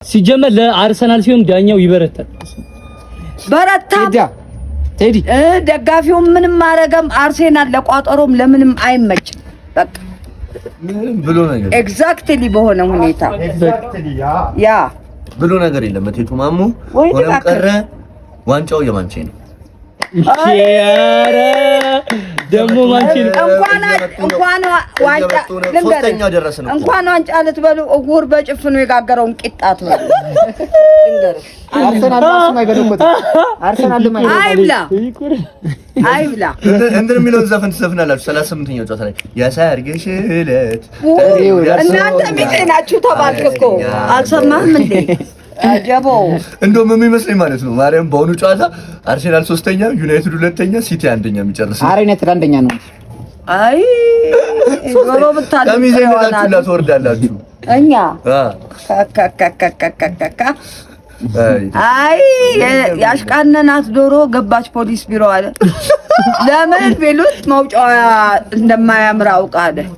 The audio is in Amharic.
ሲጀመር ለአርሰናል ሲሆን ዳኛው ይበረታል። በረታ ቴዲ ደጋፊው ምንም ማረገም አርሰናል ለቋጠሮም ለምንም አይመችም። በቃ ምንም ብሎ ነገር ኤግዛክትሊ በሆነ ሁኔታ ያ ብሎ ነገር የለም። መቴቱ ማሙ ሆነም ቀረ ዋንጫው የማንቼ ነው። ኧረ ደግሞ ማንቼ እንኳን ዋንጫ እንኳን ዋንጫ ልትበሉ እውር በጭፍኑ የጋገረውን ቂጣት ነው። አርሰናል ማይበለውበት አርሰናል አይብላ እንትን የሚለውን ዘፈን ትዘፍናላችሁ 38ኛው ጨዋታ ላይ ያሳርግሽ እለት እናንተ ሚጤናችሁ ተባልከኮ አልሰማህም እንዴ? አጀቦ እንደውም የሚመስለኝ ማለት ነው ማርያም በአሁኑ ጨዋታ አርሰናል 3ኛ ዩናይትድ 2ኛ ሲቲ 1ኛ የሚጨርስ አረ ዩናይትድ 1ኛ ነው። አይ ዶሮ ብታደርጉ ከሚዘኝላችሁ ትወርዳላችሁ። እኛ ካካካካካካ አይ ያሽቃነናት ዶሮ ገባች ፖሊስ ቢሮ አለ። ለምን ቢሉት መውጫዋ እንደማያምር አውቃለሁ።